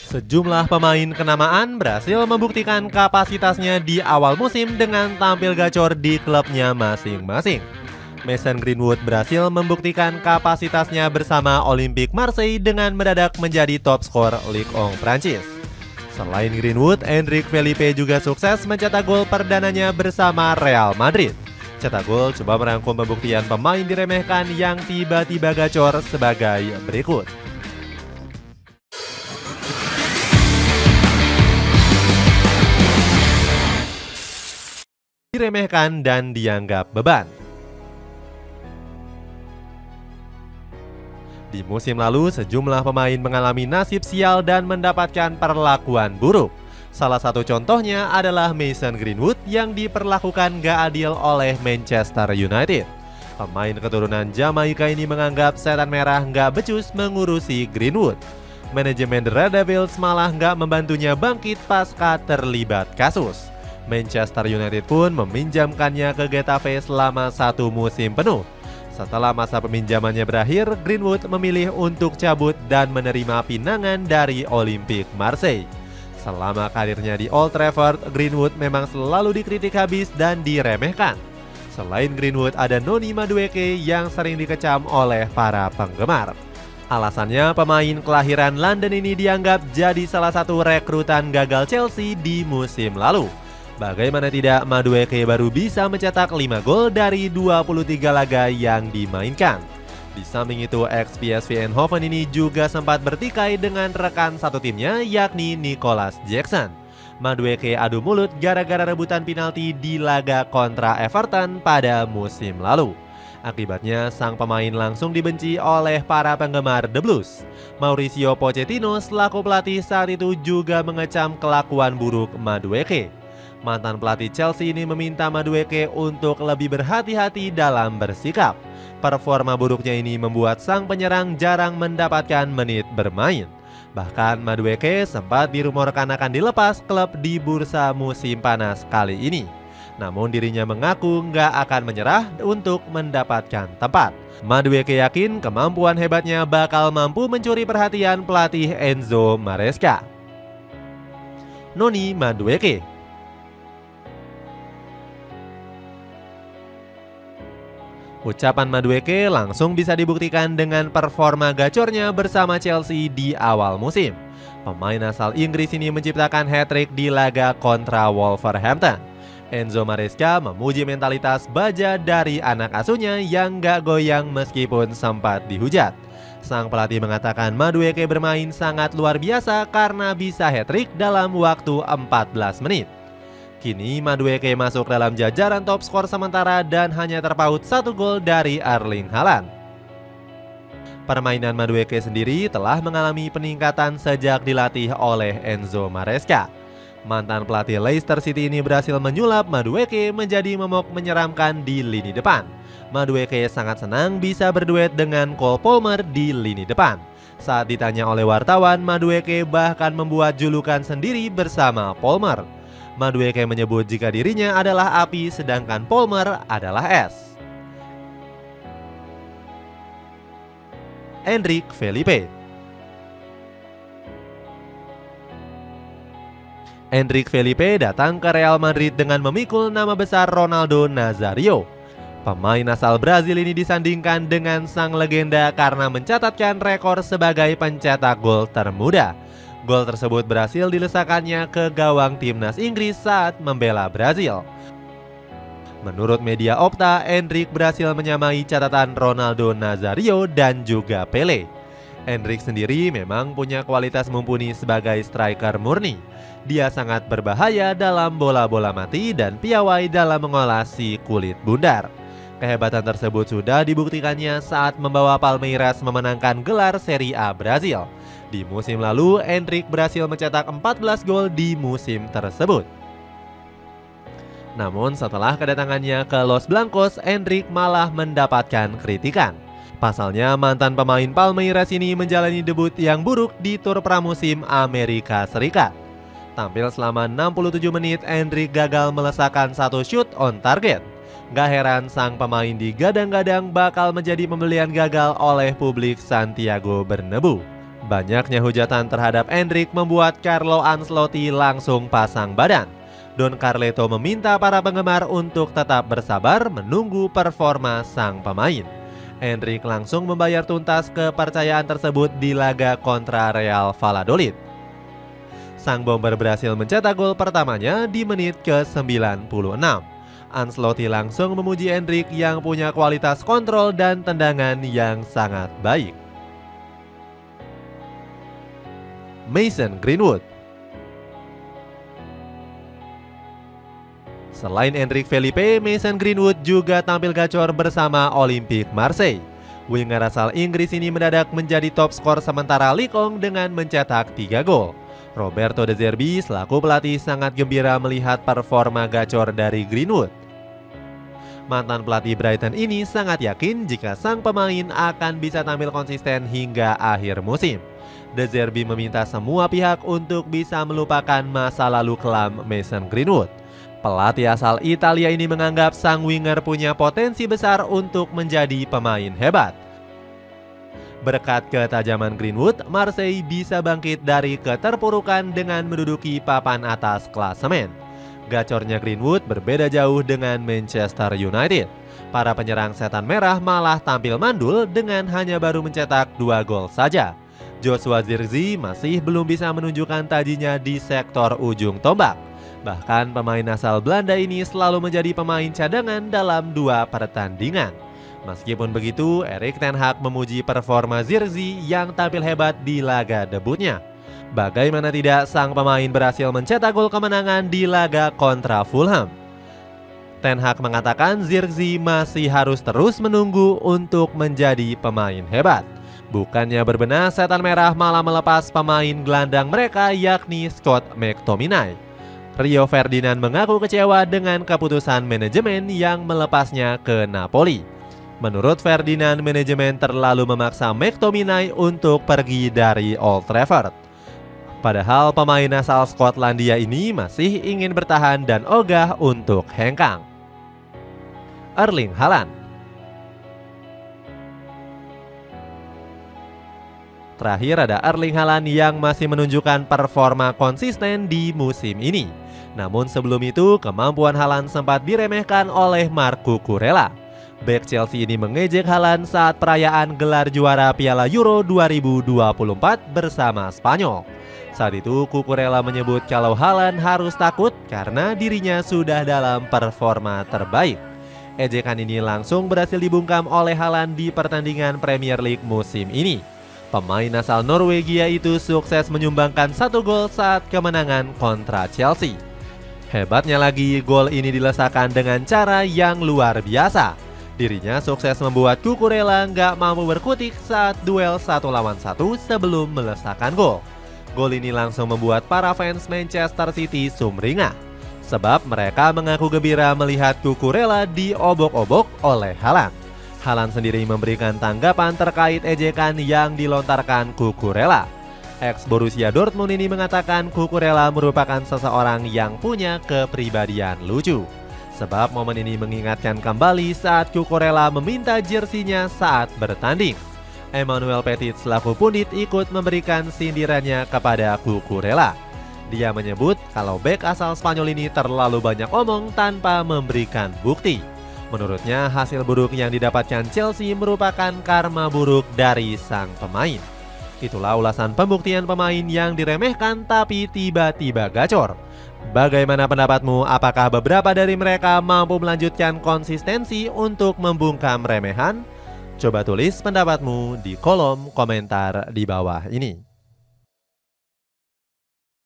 Sejumlah pemain kenamaan berhasil membuktikan kapasitasnya di awal musim dengan tampil gacor di klubnya masing-masing. Mason Greenwood berhasil membuktikan kapasitasnya bersama Olympique Marseille dengan mendadak menjadi top skor Ligue 1 Prancis. Selain Greenwood, Endrick Felipe juga sukses mencetak gol perdananya bersama Real Madrid. Cetak gol coba merangkum pembuktian pemain diremehkan yang tiba-tiba gacor sebagai berikut. Diremehkan dan dianggap beban. Di musim lalu, sejumlah pemain mengalami nasib sial dan mendapatkan perlakuan buruk. Salah satu contohnya adalah Mason Greenwood yang diperlakukan gak adil oleh Manchester United. Pemain keturunan Jamaika ini menganggap setan merah gak becus mengurusi Greenwood. Manajemen The Red Devils malah gak membantunya bangkit pasca terlibat kasus. Manchester United pun meminjamkannya ke Getafe selama 1 musim penuh. Setelah masa peminjamannya berakhir, Greenwood memilih untuk cabut dan menerima pinangan dari Olympique Marseille. Selama karirnya di Old Trafford, Greenwood memang selalu dikritik habis dan diremehkan. Selain Greenwood, ada Noni Madueke yang sering dikecam oleh para penggemar. Alasannya, pemain kelahiran London ini dianggap jadi salah satu rekrutan gagal Chelsea di musim lalu. Bagaimana tidak, Madueke baru bisa mencetak 5 gol dari 23 laga yang dimainkan. Di samping itu, ex-PSV Eindhoven ini juga sempat bertikai dengan rekan satu timnya, yakni Nicolas Jackson. Madueke adu mulut gara-gara rebutan penalti di laga kontra Everton pada musim lalu. Akibatnya, sang pemain langsung dibenci oleh para penggemar The Blues. Mauricio Pochettino selaku pelatih saat itu juga mengecam kelakuan buruk Madueke. Mantan pelatih Chelsea ini meminta Madueke untuk lebih berhati-hati dalam bersikap. Performa buruknya ini membuat sang penyerang jarang mendapatkan menit bermain. Bahkan Madueke sempat dirumorkan akan dilepas klub di bursa musim panas kali ini. Namun dirinya mengaku nggak akan menyerah untuk mendapatkan tempat. Madueke yakin kemampuan hebatnya bakal mampu mencuri perhatian pelatih Enzo Maresca. Noni Madueke. Ucapan Madueke langsung bisa dibuktikan dengan performa gacornya bersama Chelsea di awal musim. Pemain asal Inggris ini menciptakan hat-trick di laga kontra Wolverhampton. Enzo Maresca memuji mentalitas baja dari anak asuhnya yang gak goyang meskipun sempat dihujat. Sang pelatih mengatakan Madueke bermain sangat luar biasa karena bisa hat-trick dalam waktu 14 menit. Kini Madueke masuk dalam jajaran top skor sementara dan hanya terpaut 1 gol dari Erling Haaland. Permainan Madueke sendiri telah mengalami peningkatan sejak dilatih oleh Enzo Maresca. Mantan pelatih Leicester City ini berhasil menyulap Madueke menjadi momok menyeramkan di lini depan. Madueke sangat senang bisa berduet dengan Cole Palmer di lini depan. Saat ditanya oleh wartawan, Madueke bahkan membuat julukan sendiri bersama Palmer. Madueke menyebut jika dirinya adalah api sedangkan Palmer adalah es. Endrick Felipe. Endrick Felipe datang ke Real Madrid dengan memikul nama besar Ronaldo Nazario. Pemain asal Brazil ini disandingkan dengan sang legenda karena mencatatkan rekor sebagai pencetak gol termuda. Gol tersebut berhasil dilesakannya ke gawang timnas Inggris saat membela Brazil. Menurut media Opta, Endrick berhasil menyamai catatan Ronaldo Nazario dan juga Pele. Endrick sendiri memang punya kualitas mumpuni sebagai striker murni. Dia sangat berbahaya dalam bola-bola mati dan piawai dalam mengolah si kulit bundar. Kehebatan tersebut sudah dibuktikannya saat membawa Palmeiras memenangkan gelar Serie A Brazil. Di musim lalu, Endrick berhasil mencetak 14 gol di musim tersebut. Namun setelah kedatangannya ke Los Blancos, Endrick malah mendapatkan kritikan. Pasalnya, mantan pemain Palmeiras ini menjalani debut yang buruk di tur pramusim Amerika Serikat. Tampil selama 67 menit, Endrick gagal melesakkan 1 shoot on target. Gak heran sang pemain digadang-gadang bakal menjadi pembelian gagal oleh publik Santiago Bernabeu. Banyaknya hujatan terhadap Endrick membuat Carlo Ancelotti langsung pasang badan. Don Carleto meminta para penggemar untuk tetap bersabar menunggu performa sang pemain. Endrick langsung membayar tuntas kepercayaan tersebut di laga kontra Real Valladolid. Sang bomber berhasil mencetak gol pertamanya di menit ke-96. Ancelotti langsung memuji Endrick yang punya kualitas kontrol dan tendangan yang sangat baik. Mason Greenwood. Selain Enrique Felipe, Mason Greenwood juga tampil gacor bersama Olympique Marseille. Winger asal Inggris ini mendadak menjadi top skor sementara Ligue 1 dengan mencetak 3 gol. Roberto De Zerbi selaku pelatih sangat gembira melihat performa gacor dari Greenwood. Mantan pelatih Brighton ini sangat yakin jika sang pemain akan bisa tampil konsisten hingga akhir musim. De Zerbi meminta semua pihak untuk bisa melupakan masa lalu kelam Mason Greenwood. Pelatih asal Italia ini menganggap sang winger punya potensi besar untuk menjadi pemain hebat. Berkat ketajaman Greenwood, Marseille bisa bangkit dari keterpurukan dengan menduduki papan atas klasemen. Gacornya Greenwood berbeda jauh dengan Manchester United. Para penyerang setan merah malah tampil mandul dengan hanya baru mencetak 2 gol saja. Joshua Zirkzee masih belum bisa menunjukkan tajinya di sektor ujung tombak. Bahkan pemain asal Belanda ini selalu menjadi pemain cadangan dalam 2 pertandingan. Meskipun begitu, Erik ten Hag memuji performa Zirkzee yang tampil hebat di laga debutnya. Bagaimana tidak, sang pemain berhasil mencetak gol kemenangan di laga kontra Fulham. Ten Hag mengatakan Zirkzee masih harus terus menunggu untuk menjadi pemain hebat. Bukannya berbenah, setan merah malah melepas pemain gelandang mereka yakni Scott McTominay. Rio Ferdinand mengaku kecewa dengan keputusan manajemen yang melepasnya ke Napoli. Menurut Ferdinand, manajemen terlalu memaksa McTominay untuk pergi dari Old Trafford. Padahal pemain asal Skotlandia ini masih ingin bertahan dan ogah untuk hengkang. Erling Haaland. Terakhir ada Erling Haaland yang masih menunjukkan performa konsisten di musim ini. Namun sebelum itu, kemampuan Haaland sempat diremehkan oleh Marc Cucurella. Bek Chelsea ini mengejek Haaland saat perayaan gelar juara Piala Euro 2024 bersama Spanyol. Saat itu Cucurella menyebut kalau Haaland harus takut karena dirinya sudah dalam performa terbaik. Ejekan ini langsung berhasil dibungkam oleh Haaland di pertandingan Premier League musim ini. Pemain asal Norwegia itu sukses menyumbangkan 1 gol saat kemenangan kontra Chelsea. Hebatnya lagi, gol ini dilesakan dengan cara yang luar biasa. Dirinya sukses membuat Cucurella nggak mampu berkutik saat duel 1 lawan 1 sebelum melesakkan gol. Gol ini langsung membuat para fans Manchester City sumringah. Sebab mereka mengaku gembira melihat Cucurella diobok-obok oleh Haaland. Haaland sendiri memberikan tanggapan terkait ejekan yang dilontarkan Cucurella. Ex Borussia Dortmund ini mengatakan Cucurella merupakan seseorang yang punya kepribadian lucu. Sebab momen ini mengingatkan kembali saat Cucurella meminta jersinya saat bertanding. Emmanuel Petit selaku pundit ikut memberikan sindirannya kepada Cucurella. Dia menyebut kalau bek asal Spanyol ini terlalu banyak omong tanpa memberikan bukti. Menurutnya hasil buruk yang didapatkan Chelsea merupakan karma buruk dari sang pemain. Itulah ulasan pembuktian pemain yang diremehkan tapi tiba-tiba gacor. Bagaimana pendapatmu? Apakah beberapa dari mereka mampu melanjutkan konsistensi untuk membungkam remehan? Coba tulis pendapatmu di kolom komentar di bawah ini.